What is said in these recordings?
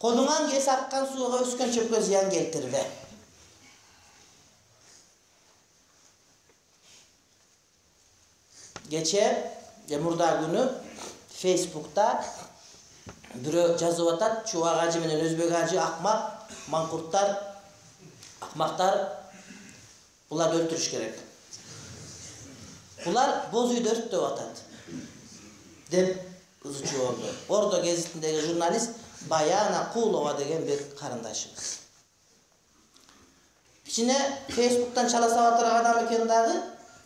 Kolundan kese akkan suya ösken çöpke ziyan keltirbe. Geçe murda günü Facebook'ta biri жазып атат, Чубак ажы менен Өзбек ажы акмак, манкурттар, акмактар, буларды өлтүрүш керек. Булар боз үйдү өрттөп атат деп ызычуу болду. Ордо гезитиндеги журналист Баяна Кулова деген бир карындашыбыз. Ичине Facebook'tan чала саба турган адам экен дагы,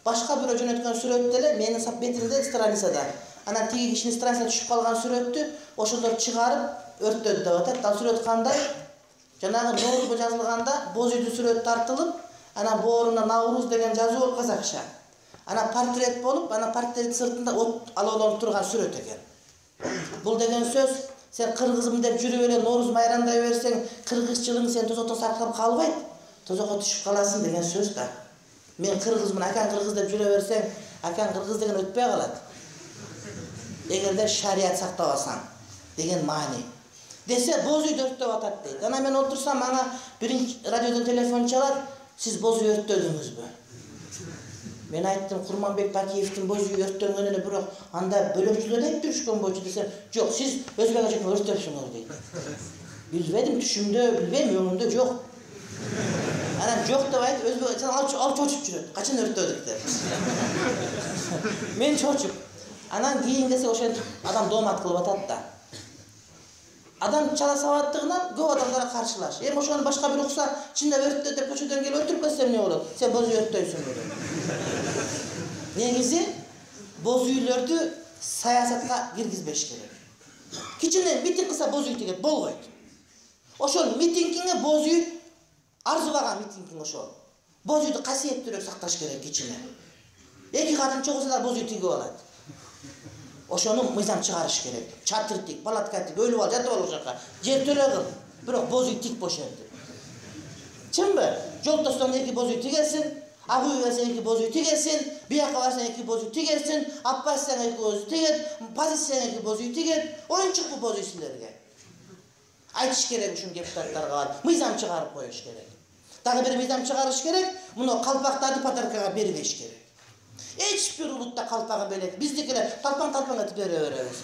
башка бирөө жөнөткөн сүрөттө эле менин бетимде страницада. Анан тиги кишинин страницасына түшүп калган сүрөттү ошолор чыгарып өрттөдү деп атат. Ал сүрөт кандай? Жанагы Ноорузбу жазылганда боз үйдү сүрөт тартылып, анан бооруна Навруз деген жазуу болуп казакча. Анан портрет болуп, анан портреттин сыртында от алоолонуп турган сүрөт экен. Бул деген сөз, сен кыргызмын деп жүрүп эле Норуз майрамдай берсең, кыргызчылыгың сен тозоктон сактап калбайт, тозокко түшүп каласың деген сөз да. Мен кыргызмын, акаң кыргыз деп жүрө берсең, акаң кыргыз деген өтпөй калат. Эгерде шарият сактабасаң деген маани. Десе боз үйдү өрттөп атат дейт. Анан мен отурсам, ага биринчи радиодон телефон чалат, сиз боз үй өрттөдүңүзбү? Мен айттым, Курманбек Бакиевдин боз үй өрттөнгөнүнө бирок анда бөлөкчүлөр деп жүрүшкөн болчу десем, жок, сиз Өзбек ажыны өрттөпсүңөр дейт. Билбедим, түшүмдө, билбейм, өңүмдө жок. Анан жок деп айтып, Өзбек ал чочуп жүрөт. Качан өрттөдүк деп. Мен чочуп. Анан кийин десе ошентип адам доомат кылып атат да. Адам чала сабаттыгынан көп адамдар каршылаш. Эми ошону башка бир укса, чында өрттө деп көчөдөн келип өлтүрүп кетсем эмне болот? Сен боз үй өрттөйсүң деп. Негизи боз үйлөрдү саясатка киргизбеш керек. Кичине митинг кылса боз үй тигет болбойт. Ошол митингиңе боз үй арзубаган митингиң ошол. Боз үйдү касиеттүүрөөк сакташ керек кичине. Эки катын чогулса да боз үй тигип алат. Ошону мыйзам чыгарыш керек. Чатыр тик, палатка тик, өлүп ал, жатып ал ошакка. Жер төлө кыл, бирок боз үй тик бош жерде. Чынбы? Жолтостон эки боз үй тигесин, ак үй берсең эки боз үй тигесин, бияка барсаң эки боз үй тигесин, аппассаң эки боз үй тигет, позицияң эки боз үй тигет. Оюнчук бу боз үй силерге. Айтыш керек ушун депутаттарга, мыйзам чыгарып коюш керек. Дагы бир мыйзам чыгарыш керек, муну калпактарды подаркага бербеш керек. Эч бир улутта калпагы белек. Биздикилер талпаң этип бере беребиз.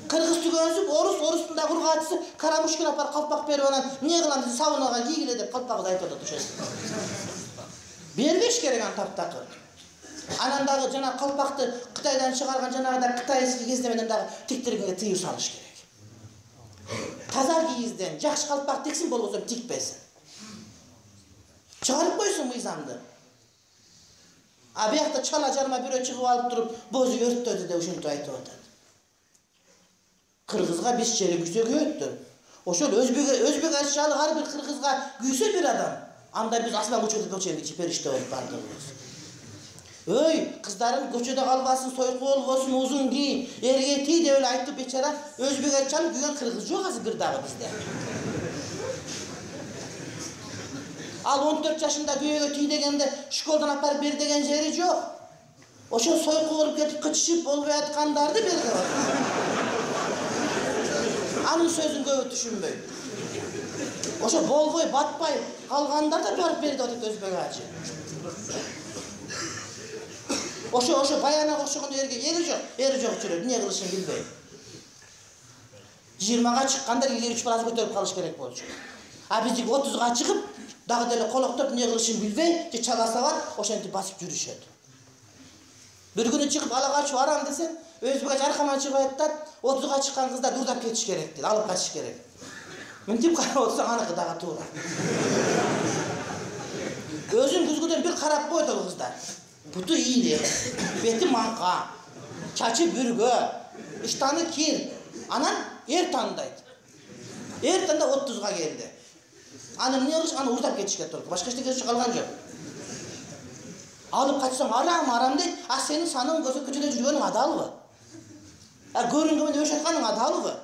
Кыргыз түгөнсүп, орустун да кургатысы, Карамушкин апар калпак берип анан эмне кылам деп сабынага кийгиле деп калпагы айтып атат ошол. Бербеш керек ан таптакыр. Анан дагы жана калпакты Кытайдан чыгарган жанагыда кытайский кезде менен дагы тиктиргенге тыюу салыш керек. Таза кийизден жакшы калпак тиксин, болбосо тикпесин. Чыгарып койсун мыйзамды. А биякта чала жарма бирөө чыгып алып туруп, боз үй өрттөдү деп ушинтип айтып атат. Кыргызга биз жери күйсө күйөттү. Ошол өзбек ажчалык ар бир кыргызга күйсө бир адам, анда биз асман көчөдө көчөгө периште болуп бардыгыбыз. Өй, кыздарым көчөдө калбасын, сойку болбосун, узун кий, эрге тий деп эле айтып бечара өзбек ажчалык күйгөн кыргыз жок азыр бир дагы бизде. Ал 14 жашында күйөөгө тий дегенде школдан апарып бер деген жери жок. Ошо сойку болуп кетип кычышып болбой аткандарды берди. Анын сөзүн көбү түшүнбөйт. Ошо болбой батпай калгандар да барып берди атат өзбек ажы. Ошо Баянага окшогон ери жок жүрөт, эмне кылышын билбей. 20га чыккандар 2-3 баласы көтөрүп калыш керек болчу. А биздики 30га чыгып дагы деле колоктоп эмне кылышын билбей, же чала сабат, ошентип басып жүрүшөт. Бир күнү чыгып ала качып арам десем, өзбек ажы аркама чыгып айтат, 30га чыккан кыздар дурдап кетиш керек дейт, алып качыш керек. Мынтип карап отсоң аныкы дагы туура. Өзүн күзгүдөн бир карап койду ал кыздар. Буту ийли, бети манка, чачы бүргө, ыштаны кир. Анан эр тандайт. Эр танда 30га келди. Аны эмне кылыш? Аны урдап кетишке турду. Башка эчтеке калган жок. Алып качсаң арам дейт. А сенин саның көчөдө жүргөнүң адалбы? А көрүнгөн менен өшөп атканың адалбы?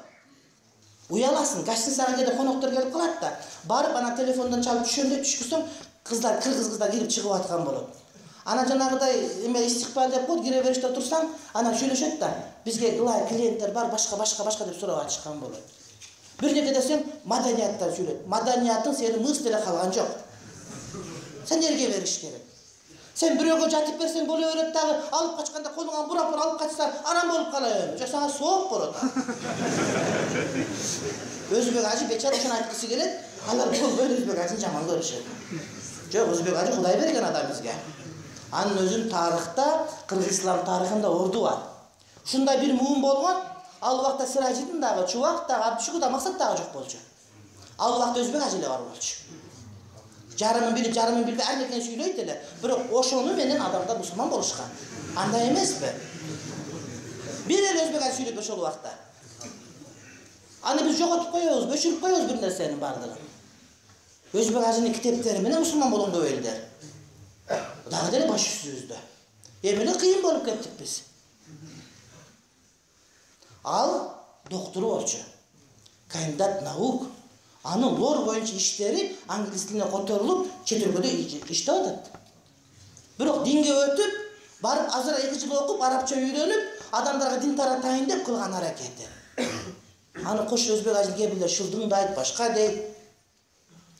Уяласың, гостиница саган жерде коноктор келип калат да, барып ана телефондон чалып түшөндө түшкүсөң, кыздар, кыргыз кыздар кирип чыгып аткан болот. Ана жанагыдай эме истикбал деп коет, кире бериште турсаң, ана сүйлөшөт да, бизге ылай клиенттер бар, башка деп сурап ачышкан болот. Bir neке desem madaniyattan söylet. Madaniyatın seni mıs dele kalan yok. Sen nereye veriş gerek? Sen biröge jatıp bersen bolu öğret dağı alıp kaçkanda kolundan burap alıp kaçsan aram olup kalayım. Jo sana soğuk bolu da. Özbek Hacı beçar oşan aytqısı gelet. Alar bol böyle Özbek Hacı'nın jaman görüşü. Jo Özbek Hacı Huday bergen adam bizge. Anın özün tarihta, Kırgızistan tarihinde ordu var. Şunda bir muğum bolğan, al vaqta Sirajidin dağı, Çuvaq dağı, Abdüşükü da Maqsat dağı жоқ bolçu. Al vaqta Özbek Hacı ile var bolçu. Jarımın bilip erneken söyleydiler. Biroq oşonu menen adamda musulman boluşkan. Anda emes mi? Bir el Özbek Hacı söyleyip oşolu vaqta. Anı biz joqotup koyuyoruz, böşürüp koyuyoruz bir nersenin bardığını. Özbek Hacı'nın kitapları menen musulman bolğan da öylder. Dağı dele baş üstüyüzdü. Emine kıyın bolup kettik biz. Al doktoru bolçu. Kandidat nauk. Anın lor boyunca işleri Anglis tiline kotorulup chet өлkөдө işte atat. Biroq dinge ötüp, barıp azıra 2 yıl okup Arapça öğrenip, adamlarga din taratayın dep kılgan hareketi. Anı koş Özbek Hacı gebiler şıldың da ayt başka deyt.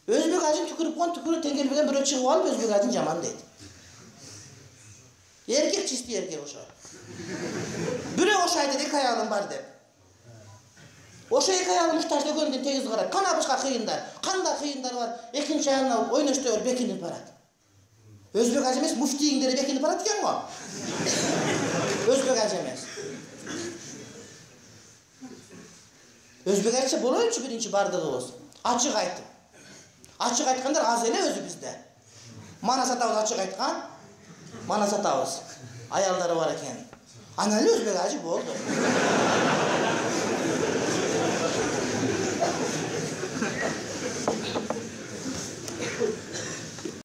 Özbek Hacı tükürüp kon tükürüp tengelbegen birö çıkıp alıp Özbek Hacı'nın jaman deyt. Erkek çisti erkek oşa. Birö oşaydı dek ayağım var dep. Oşa iki ayağım muhtaçta göndün tegiz karat. Kana başka kıyınlar. Kanda kıyınlar var. Ekinci ayağına oynaştı öl bekinip barat. Özbek Hacı emes muftiyinleri bekinip barat eken o. Özbek Hacı emes. Özbek Hacı boloyunçu birinci bardığımız. Açık aytım. Açık aytkanlar az ele özü bizde. Mana satavız açık aytkan. Mana satavız. Ayalları var eken. Analı Özbek Hacı boldu.